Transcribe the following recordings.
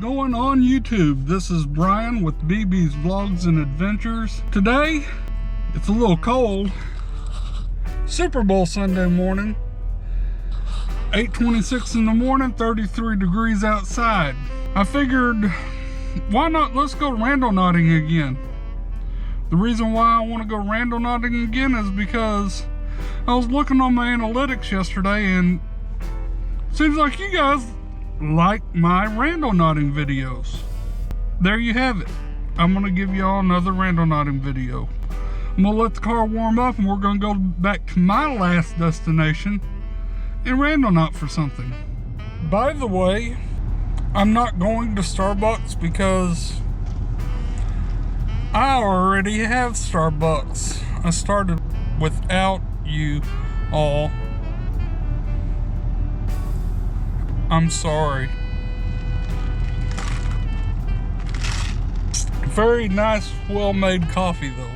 going on YouTube? This is Brian with BB's Vlogs and Adventures. Today, it's a little cold. Super Bowl Sunday morning. 8:26 in the morning, 33 degrees outside. I figured, why not, let's go randonauting again. The reason why I want to go randonauting again is because I was looking on my analytics yesterday and it seems like you guys like my randonauting videos. There you have it. I'm going to give y'all another randonauting video. I'm going to let the car warm up and we're going to go back to my last destination and randonaut for something. By the way, I'm not going to Starbucks because I already have Starbucks. I started without you all. I'm sorry. Very nice, well-made coffee though.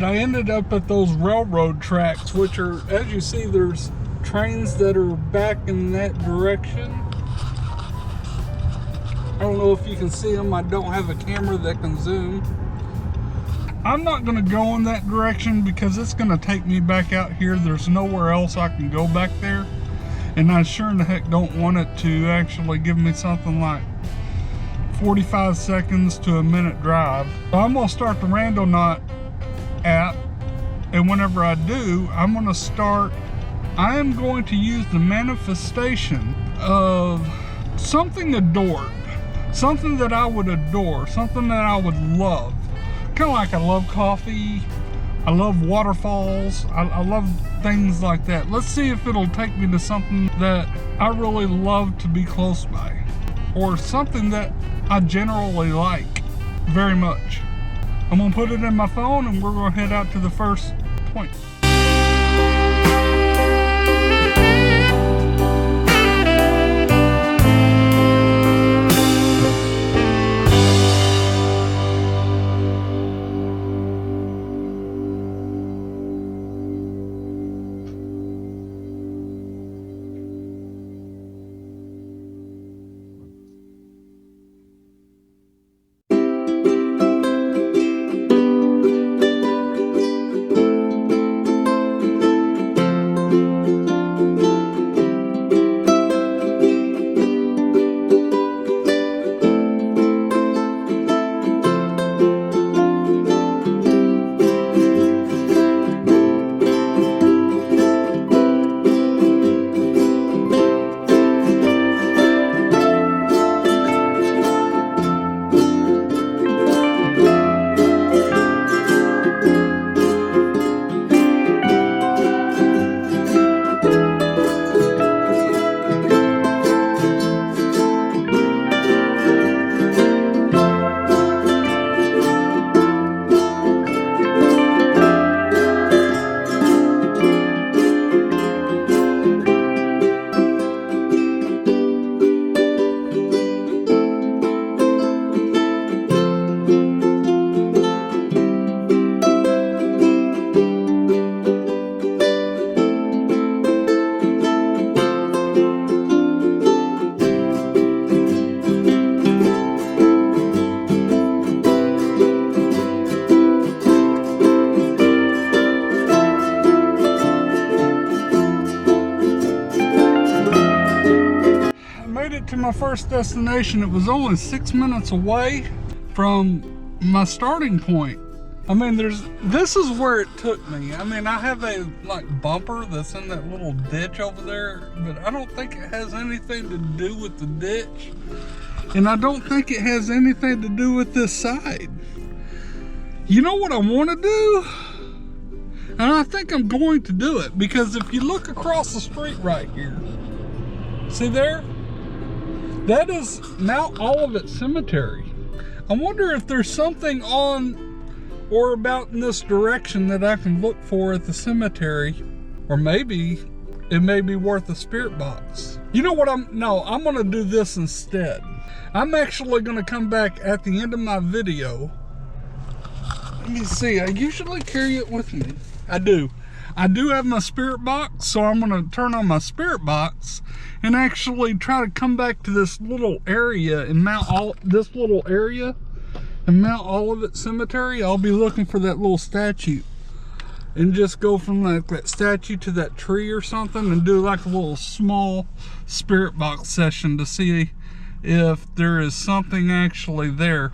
I ended up at those railroad tracks, which are, as you see, there's trains that are back in that direction. I don't know if you can see them. I don't have a camera that can zoom. I'm not going to go in that direction because it's going to take me back out here. There's nowhere else I can go back there, and I sure in the heck don't want it to actually give me something like 45 seconds to a minute drive. So I'm going to start the Randonaut app, and whenever I do, I am going to use the manifestation of something adored, something that I would adore, something that I would love. Kind of like I love coffee, I love waterfalls, I love things like that. Let's see if it'll take me to something that I really love to be close by, or something that I generally like very much. I'm going to put it in my phone and we're going to head out to the first point. to my first destination. It was only 6 minutes away from my starting point. I mean, this is where it took me. I mean, I have a bumper that's in that little ditch over there, but I don't think it has anything to do with the ditch. And I don't think it has anything to do with this side. You know what I want to do? And I think I'm going to do it, because if you look across the street right here, see there? That is Mount Olivet Cemetery. I wonder if there's something on or about in this direction that I can look for at the cemetery, or maybe it may be worth a spirit box. You know what, I'm gonna do this instead. I'm actually gonna come back at the end of my video. Let me see, I usually carry it with me. I do have my spirit box, so I'm gonna turn on my spirit box and actually try to come back to this little area in Mount Olivet Cemetery. I'll be looking for that little statue and just go from that statue to that tree or something and do like a little small spirit box session to see if there is something actually there.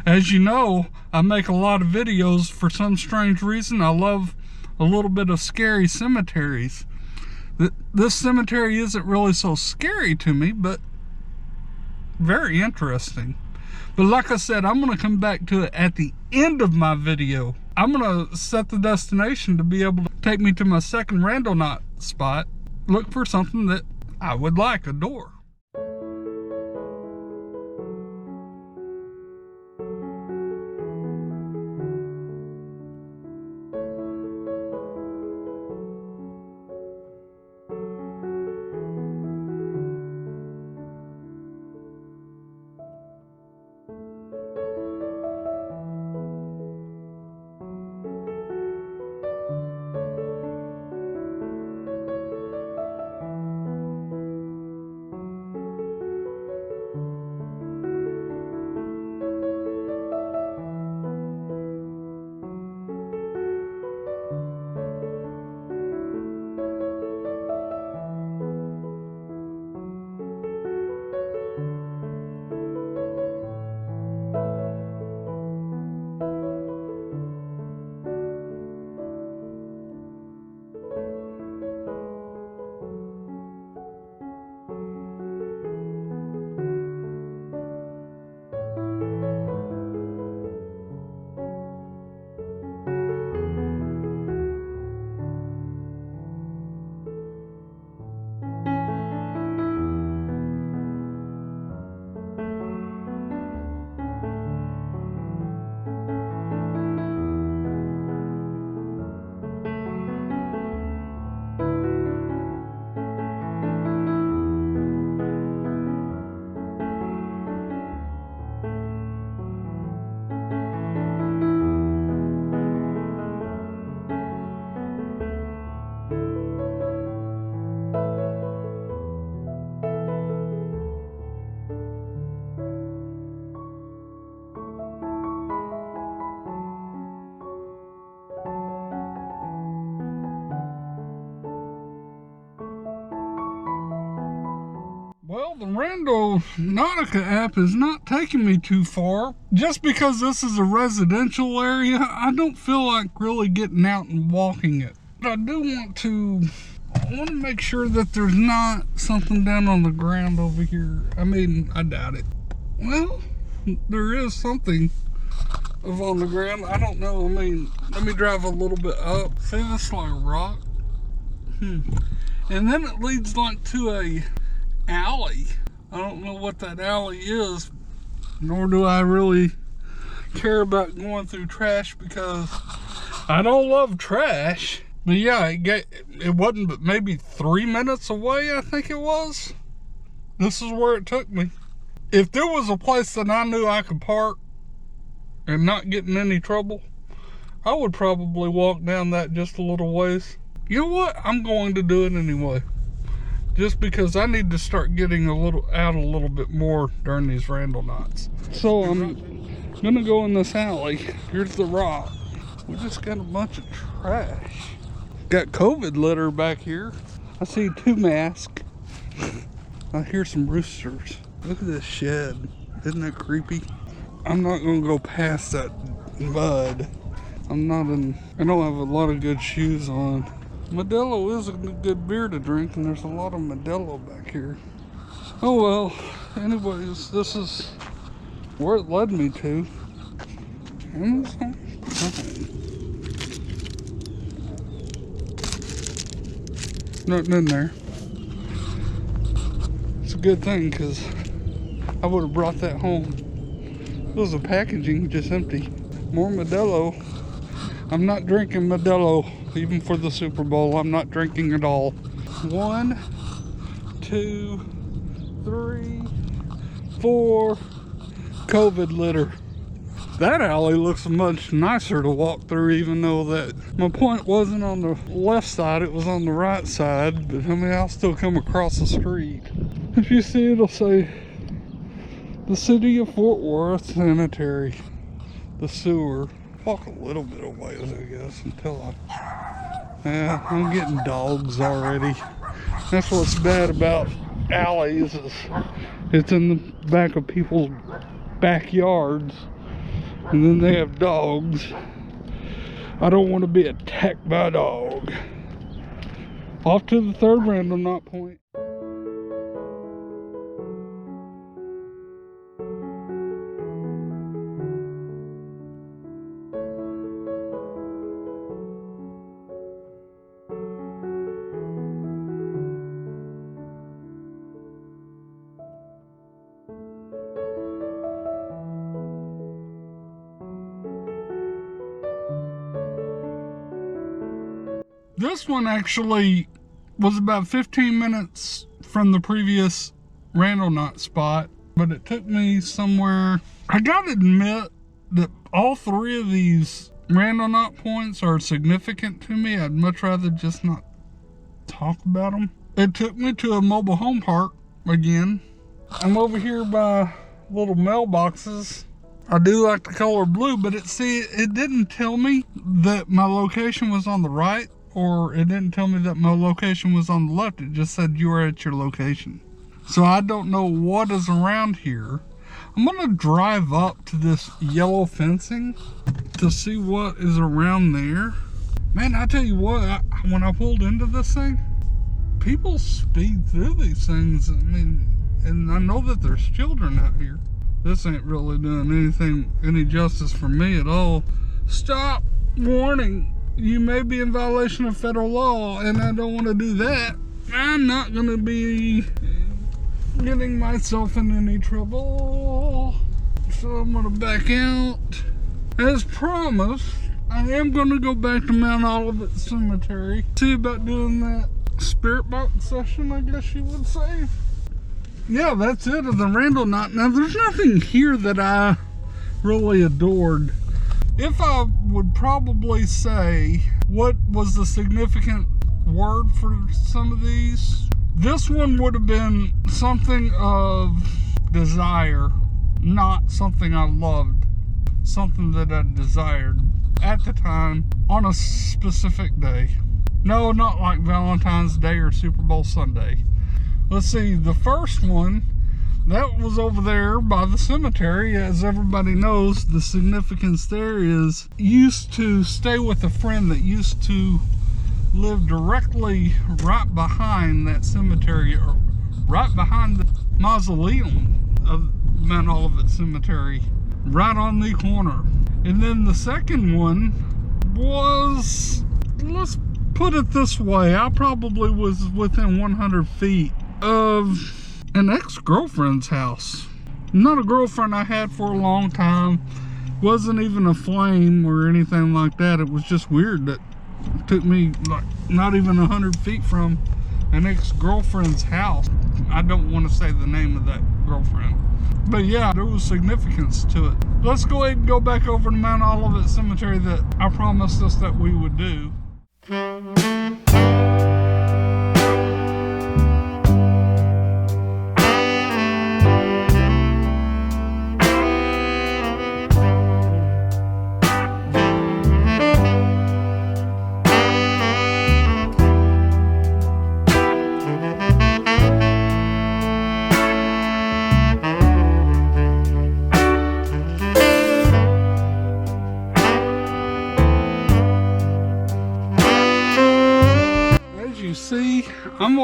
As you know, I make a lot of videos. For some strange reason, I love a little bit of scary cemeteries. This cemetery isn't really so scary to me, but very interesting. But like I said, I'm going to come back to it at the end of my video. I'm going to set the destination to be able to take me to my second Randonauting spot. Look for something that I would like, a door. Well, the Randonauting app is not taking me too far. Just because this is a residential area, I don't feel like really getting out and walking it. But I do want to make sure that there's not something down on the ground over here. I mean, I doubt it. Well, there is something on the ground. I don't know. I mean, let me drive a little bit up. See this like rock? And then it leads like to a alley. I don't know what that alley is, nor do I really care about going through trash because I don't love trash. But yeah, it wasn't but maybe 3 minutes away, I think it was. This is where it took me. If there was a place that I knew I could park and not get in any trouble, I would probably walk down that just a little ways. You know what? I'm going to do it anyway. Just because I need to start getting out a little bit more during these Randonauts. So I'm gonna go in this alley. Here's the rock. We just got a bunch of trash. Got COVID litter back here. I see 2 masks. I hear some roosters. Look at this shed. Isn't that creepy? I'm not gonna go past that mud. I don't have a lot of good shoes on. Modelo is a good beer to drink, and there's a lot of Modelo back here. Oh well, anyways, this is where it led me to. Amazon? Nothing in there. It's a good thing, because I would have brought that home. It was the packaging just empty. More Modelo. I'm not drinking Modelo, even for the Super Bowl. I'm not drinking at all. 1, 2, 3, 4. COVID litter. That alley looks much nicer to walk through, even though that my point wasn't on the left side, it was on the right side. But I mean, I'll still come across the street. If you see, it'll say the City of Fort Worth Sanitary, the sewer. Walk a little bit of ways, I guess, until yeah, I'm getting dogs already. That's what's bad about alleys, is it's in the back of people's backyards, and then they have dogs. I don't want to be attacked by a dog. Off to the third Randonaut point. This one actually was about 15 minutes from the previous Randonauting spot, but it took me somewhere. I gotta admit that all three of these Randonauting points are significant to me. I'd much rather just not talk about them. It took me to a mobile home park again. I'm over here by little mailboxes. I do like the color blue, but it didn't tell me that my location was on the right, or it didn't tell me that my location was on the left. It just said you were at your location. So I don't know what is around here. I'm gonna drive up to this yellow fencing to see what is around there. Man, I tell you what, when I pulled into this thing, people speed through these things. I mean, and I know that there's children out here. This ain't really doing any justice for me at all. Stop! Warning! You may be in violation of federal law, and I don't want to do that. I'm not going to be getting myself in any trouble. So I'm going to back out. As promised, I am going to go back to Mount Olivet Cemetery. See about doing that spirit box session, I guess you would say. Yeah, that's it of the Randonauting. Now, there's nothing here that I really adored. If I would probably say what was the significant word for some of these, this one would have been something of desire, not something I loved, something that I desired at the time on a specific day. No, not like Valentine's Day or Super Bowl Sunday. Let's see, the first one, that was over there by the cemetery. As everybody knows, the significance there is, used to stay with a friend that used to live directly right behind that cemetery, or right behind the mausoleum of Mount Olivet Cemetery, right on the corner. And then the second one was, let's put it this way, I probably was within 100 feet of an ex-girlfriend's house. Not a girlfriend I had for a long time. Wasn't even a flame or anything like that. It was just weird that it took me like not even 100 feet from an ex-girlfriend's house. I don't want to say the name of that girlfriend, but yeah, there was significance to it. Let's go ahead and go back over to Mount Olivet Cemetery that I promised us that we would do.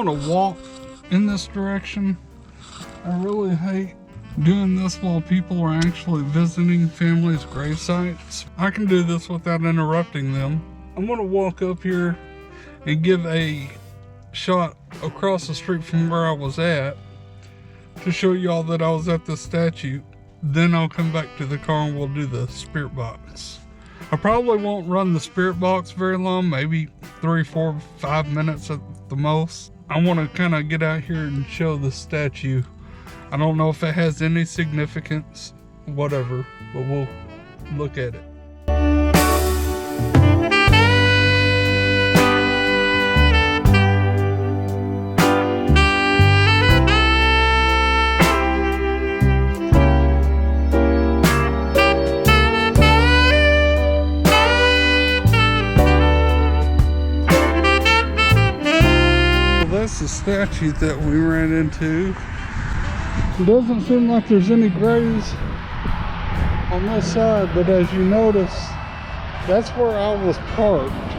want to walk in this direction. I really hate doing this while people are actually visiting families' grave sites. I can do this without interrupting them. I'm going to walk up here and give a shot across the street from where I was at to show y'all that I was at the statue. Then I'll come back to the car and we'll do the spirit box. I probably won't run the spirit box very long, maybe 3, 4, 5 minutes at the most. I want to kind of get out here and show the statue. I don't know if it has any significance, whatever, but we'll look at it. That's the statue that we ran into. It doesn't seem like there's any graves on this side, but as you notice, that's where I was parked.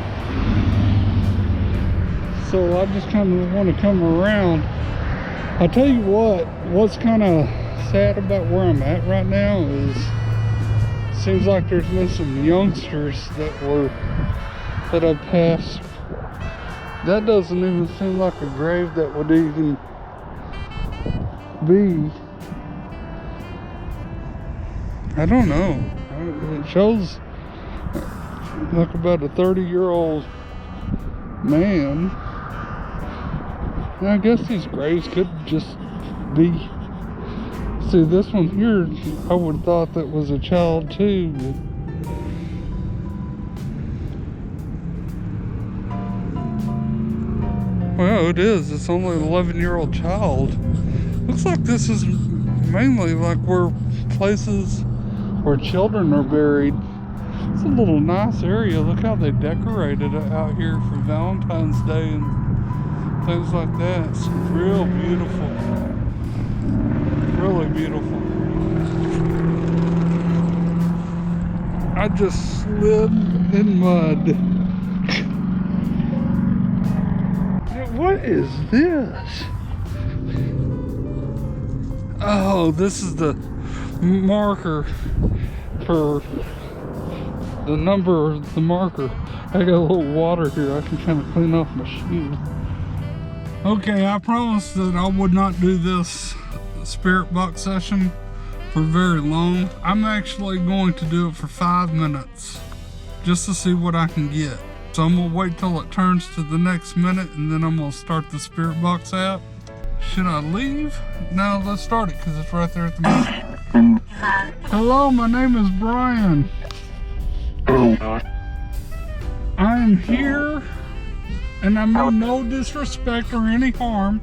So I just kind of want to come around. I'll tell you what's kind of sad about where I'm at right now is it seems like there's been some youngsters that have passed. That doesn't even seem like a grave that would even be. I don't know. It shows like about a 30-year-old man. And I guess these graves could just be. See, this one here, I would have thought that was a child too. But well, it is. It's only an 11-year-old child. Looks like this is mainly like where places where children are buried. It's a little nice area. Look how they decorated it out here for Valentine's Day and things like that. It's real beautiful. Really beautiful. I just slid in mud. What is this? Oh, this is the marker for the number of the marker. I got a little water here. I can kind of clean off my shoe. Okay, I promised that I would not do this spirit box session for very long. I'm actually going to do it for 5 minutes just to see what I can get. So I'm gonna wait till it turns to the next minute and then I'm gonna start the spirit box app. Should I leave? No, let's start it because it's right there at the minute. Hello, my name is Brian. I am here and I mean no disrespect or any harm.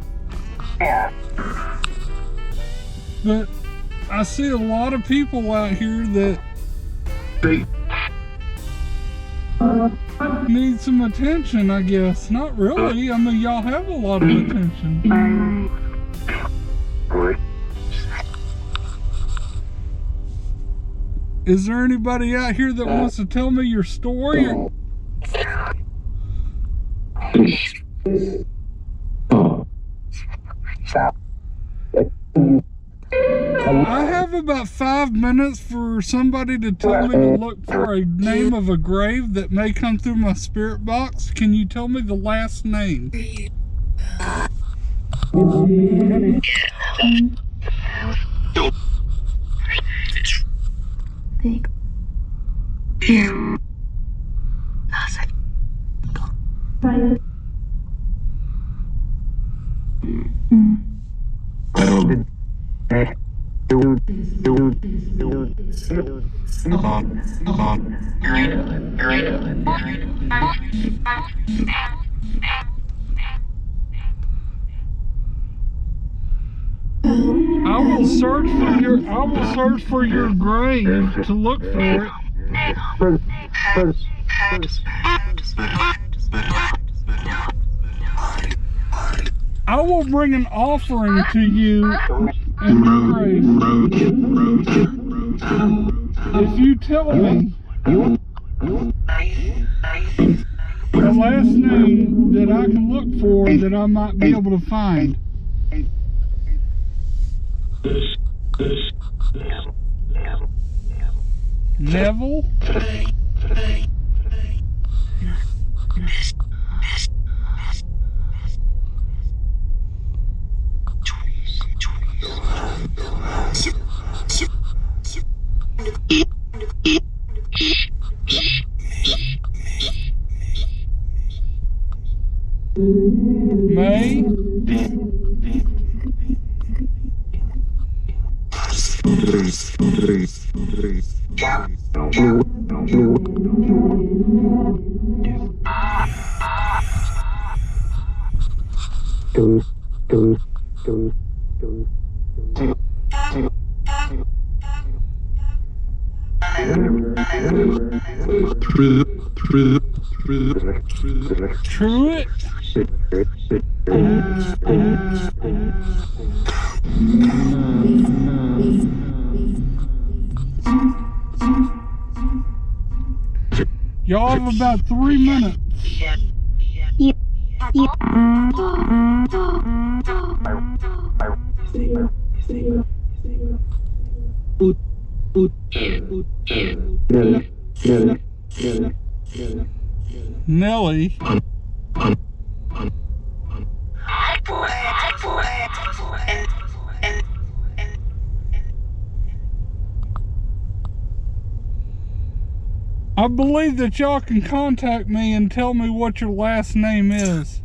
But I see a lot of people out here that need some attention, I guess. Not really. I mean, y'all have a lot of attention. Is there anybody out here that wants to tell me your story? I have about 5 minutes for somebody to tell me to look for a name of a grave that may come through my spirit box. Can you tell me the last name? I will search for your grave to look for it. I will bring an offering to you in your grave. If you tell me the last name that I can look for that I might be able to find. Neville? May? Truett? Y'all have about 3 minutes. Nelly. I believe that y'all can contact me and tell me what your last name is.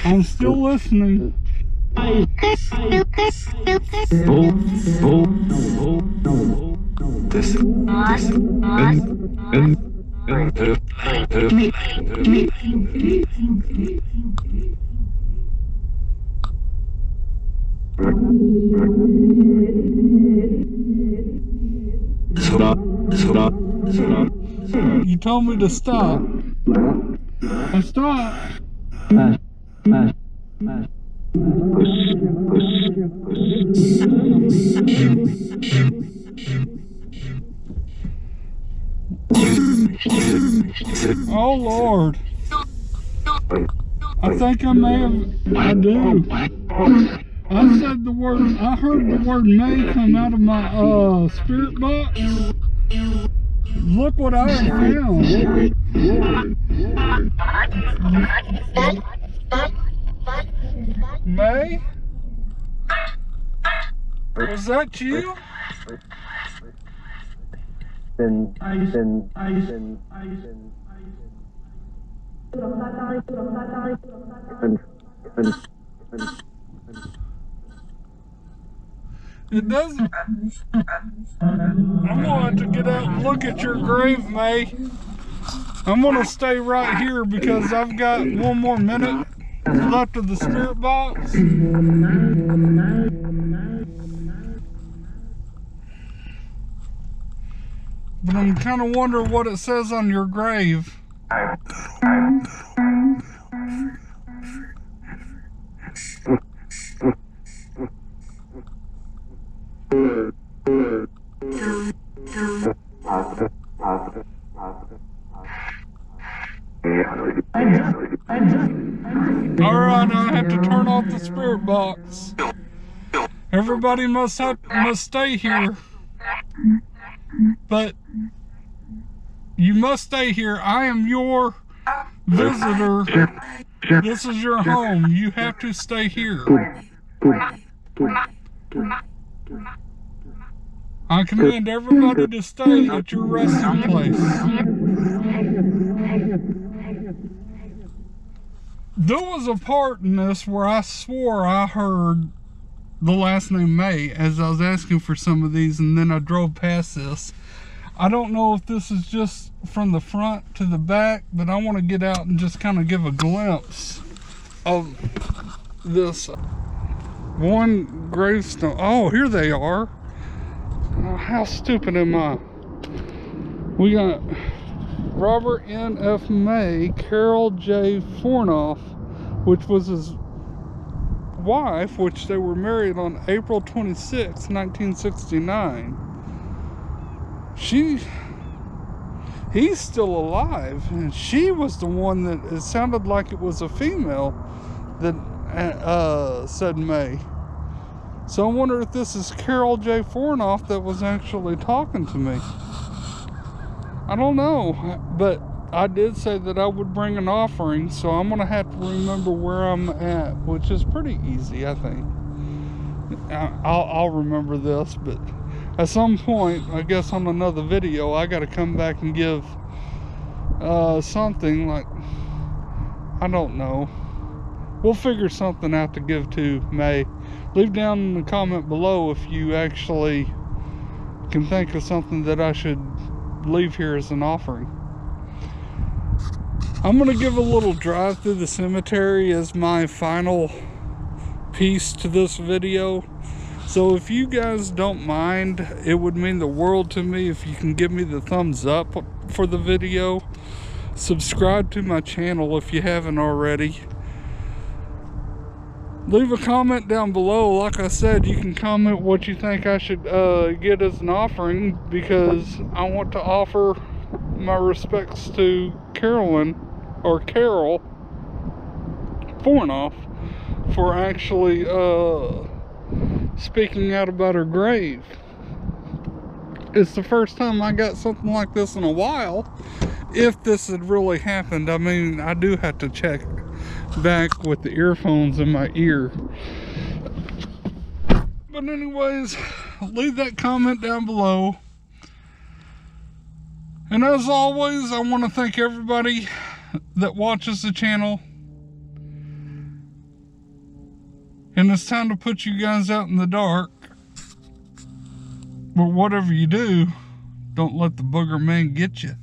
I'm still listening. You told me to stop. I stopped. Oh Lord. I think I may have, I do. I said the word, I heard the word May come out of my spirit box. Look what I found. May? Was that you? It doesn't. I'm gonna have to get out and look at your grave, May. I'm gonna stay right here because I've got 1 more minute left of the spirit box. But I'm kind of wondering what it says on your grave. Alright, I have to turn off the spirit box. Everybody must stay here. But you must stay here. I am your visitor. This is your home. You have to stay here. I command everybody to stay at your resting place. There was a part in this where I swore I heard the last name May as I was asking for some of these, and then I drove past this. I don't know if this is just from the front to the back, but I want to get out and just kind of give a glimpse of this one gravestone. Oh, here they are. Oh, how stupid am I? We got Robert N. F. May, Carol J. Fornoff, which was his wife, which they were married on April 26, 1969. He's still alive, and she was the one that it sounded like it was a female that said May. So I wonder if this is Carol J. Fornoff that was actually talking to me. I don't know, but I did say that I would bring an offering, so I'm gonna have to remember where I'm at, which is pretty easy, I think. I'll remember this, but at some point, I guess on another video, I gotta come back and give something like, I don't know. We'll figure something out to give to May. Leave down in the comment below if you actually can think of something that I should leave here as an offering. I'm gonna give a little drive through the cemetery as my final piece to this video. So if you guys don't mind, it would mean the world to me if you can give me the thumbs up for the video. Subscribe to my channel if you haven't already. Leave a comment down below. Like I said, you can comment what you think I should get as an offering, because I want to offer my respects to Carol Fornoff for actually speaking out about her grave. It's the first time I got something like this in a while, if this had really happened. I mean, I do have to check back with the earphones in my ear. But anyways, leave that comment down below. And as always, I want to thank everybody that watches the channel. And it's time to put you guys out in the dark. But whatever you do, don't let the booger man get you.